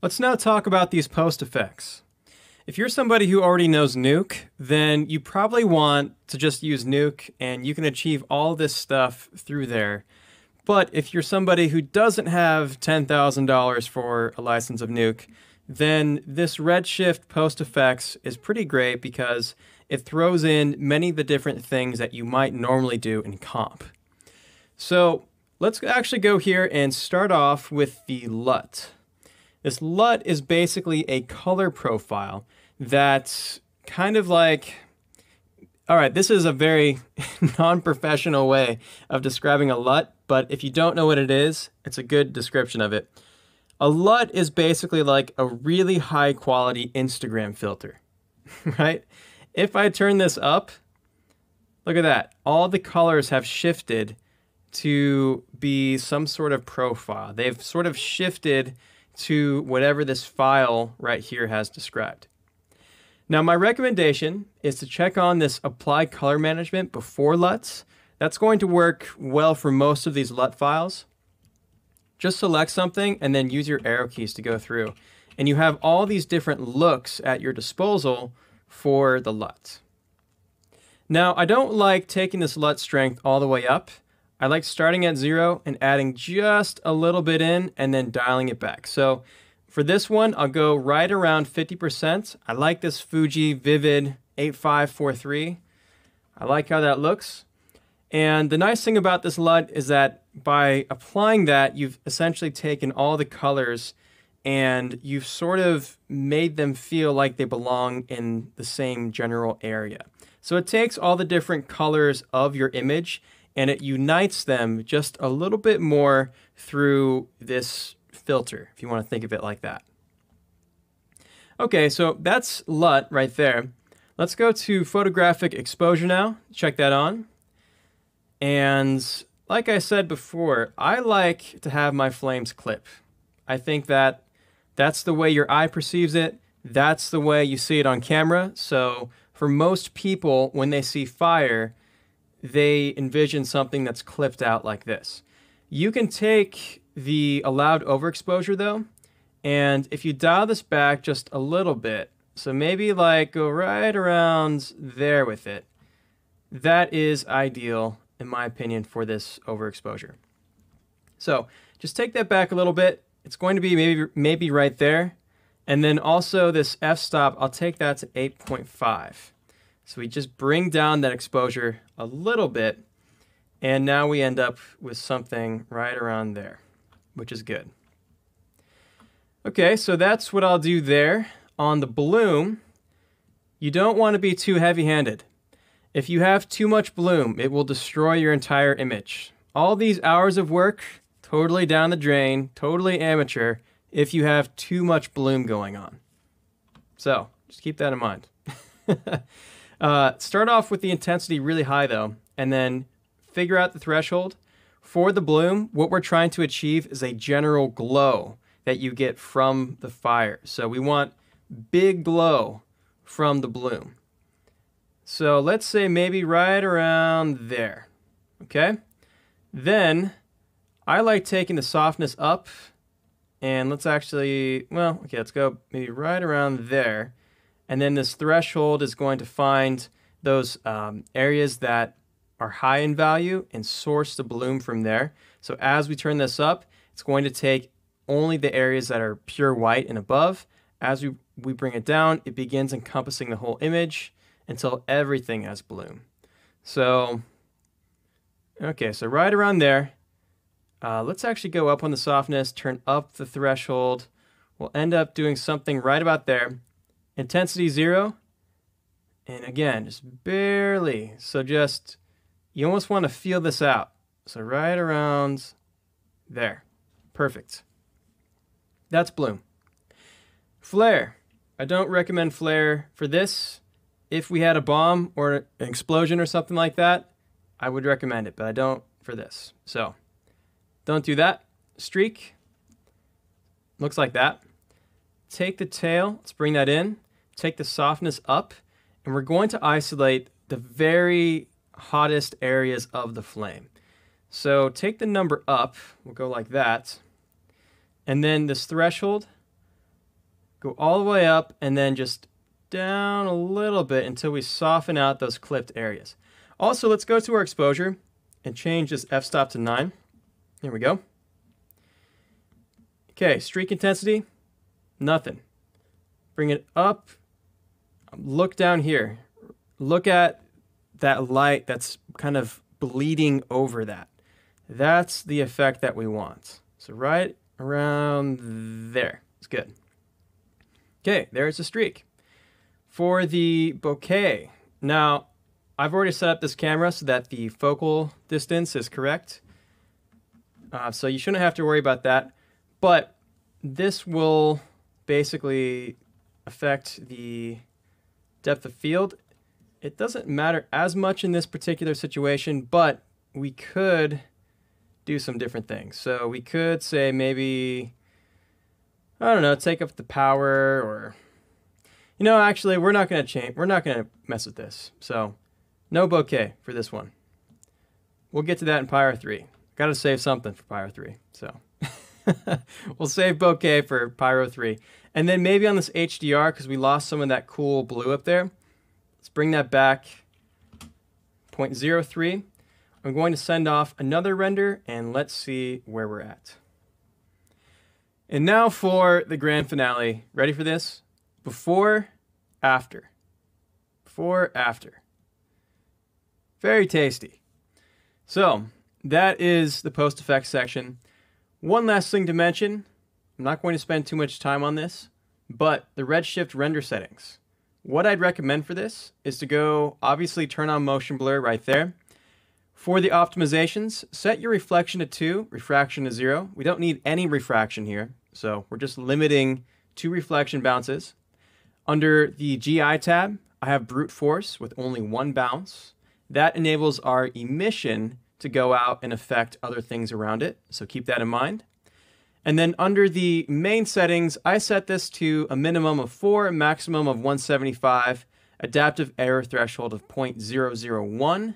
Let's now talk about these post effects. If you're somebody who already knows Nuke, then you probably want to just use Nuke and you can achieve all this stuff through there. But if you're somebody who doesn't have $10,000 for a license of Nuke, then this Redshift post effects is pretty great because it throws in many of the different things that you might normally do in comp. So let's actually go here and start off with the LUT. This LUT is basically a color profile that's kind of like, all right, this is a very non-professional way of describing a LUT, but if you don't know what it is, it's a good description of it. A LUT is basically like a really high quality Instagram filter, right? If I turn this up, look at that. All the colors have shifted to be some sort of profile. They've sort of shifted to whatever this file right here has described. Now, my recommendation is to check on this apply color management before LUTs. That's going to work well for most of these LUT files. Just select something and then use your arrow keys to go through. And you have all these different looks at your disposal for the LUT. Now, I don't like taking this LUT strength all the way up. I like starting at 0 and adding just a little bit in and then dialing it back. So for this one, I'll go right around 50%. I like this Fuji Vivid 8543. I like how that looks. And the nice thing about this LUT is that by applying that, you've essentially taken all the colors and you've sort of made them feel like they belong in the same general area. So it takes all the different colors of your image and it unites them just a little bit more through this filter, if you want to think of it like that. Okay, so that's LUT right there. Let's go to photographic exposure now. Check that on. And like I said before, I like to have my flames clip. I think that that's the way your eye perceives it. That's the way you see it on camera. So for most people, when they see fire, they envision something that's clipped out like this. You can take the allowed overexposure though, and if you dial this back just a little bit, so maybe like go right around there with it, that is ideal in my opinion for this overexposure. So just take that back a little bit. It's going to be maybe right there. And then also this f-stop, I'll take that to 8.5. So we just bring down that exposure a little bit, and now we end up with something right around there, which is good. Okay, so that's what I'll do there. On the bloom, you don't want to be too heavy-handed. If you have too much bloom, it will destroy your entire image. All these hours of work, totally down the drain, totally amateur, if you have too much bloom going on. So, just keep that in mind. Start off with the intensity really high though, and then figure out the threshold. For the bloom, what we're trying to achieve is a general glow that you get from the fire. So we want big glow from the bloom. So let's say maybe right around there, okay? Then I like taking the softness up, and let's actually, well, okay, let's go maybe right around there. And then this threshold is going to find those areas that are high in value and source the bloom from there. So as we turn this up, it's going to take only the areas that are pure white and above. As we bring it down, it begins encompassing the whole image until everything has bloom. So, okay, so right around there. Let's actually go up on the softness, turn up the threshold. We'll end up doing something right about there. Intensity 0, and again, just barely. So just, you almost want to feel this out. So right around there. Perfect. That's bloom. Flare. I don't recommend flare for this. If we had a bomb or an explosion or something like that, I would recommend it, but I don't for this. So don't do that. Streak. Looks like that. Take the tail, let's bring that in. Take the softness up, and we're going to isolate the very hottest areas of the flame. So take the number up, we'll go like that, and then this threshold, Go all the way up and then just down a little bit until we soften out those clipped areas. Also, let's go to our exposure and change this f-stop to 9. There we go. Okay, streak intensity, nothing. Bring it up. Look down here. Look at that light that's kind of bleeding over that. That's the effect that we want. So right around there. It's good. Okay, there's the streak. For the bokeh, now I've already set up this camera so that the focal distance is correct. So you shouldn't have to worry about that. But this will basically affect the depth of field. It doesn't matter as much in this particular situation, but we could do some different things. So we could say maybe, I don't know, take up the power, or, you know, actually we're not going to change. We're not going to mess with this. So no bokeh for this one. We'll get to that in Pyro 3. Got to save something for Pyro 3. So we'll save bokeh for Pyro 3. And then maybe on this HDR, because we lost some of that cool blue up there, let's bring that back 0.03. I'm going to send off another render, and let's see where we're at. And now for the grand finale. Ready for this? Before, after. Before, after. Very tasty. So that is the post effects section. One last thing to mention. I'm not going to spend too much time on this, but the redshift render settings. What I'd recommend for this is to go, obviously turn on motion blur right there. For the optimizations, set your reflection to 2, refraction to 0. We don't need any refraction here, so we're just limiting 2 reflection bounces. Under the GI tab, I have brute force with only 1 bounce. That enables our emission to go out and affect other things around it, so keep that in mind. And then under the main settings, I set this to a minimum of 4, a maximum of 175, adaptive error threshold of 0.001.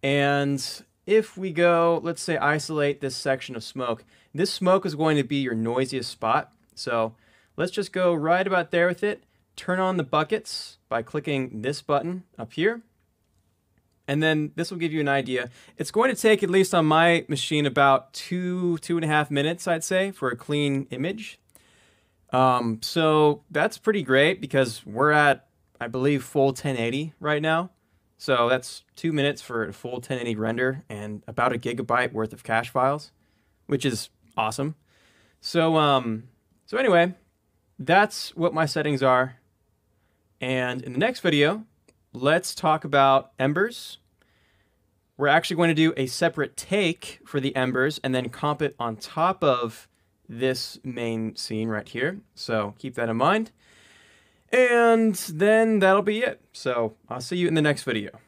And if we go, let's say, isolate this section of smoke, this smoke is going to be your noisiest spot. So let's just go right about there with it. Turn on the buckets by clicking this button up here. And then this will give you an idea. It's going to take, at least on my machine, about 2.5 minutes, I'd say, for a clean image. So that's pretty great because we're at, I believe, full 1080 right now. So that's 2 minutes for a full 1080 render and about a gigabyte worth of cache files, which is awesome. So, so anyway, that's what my settings are. And in the next video, let's talk about embers. We're actually going to do a separate take for the embers and then comp it on top of this main scene right here. So keep that in mind. And then that'll be it. So I'll see you in the next video.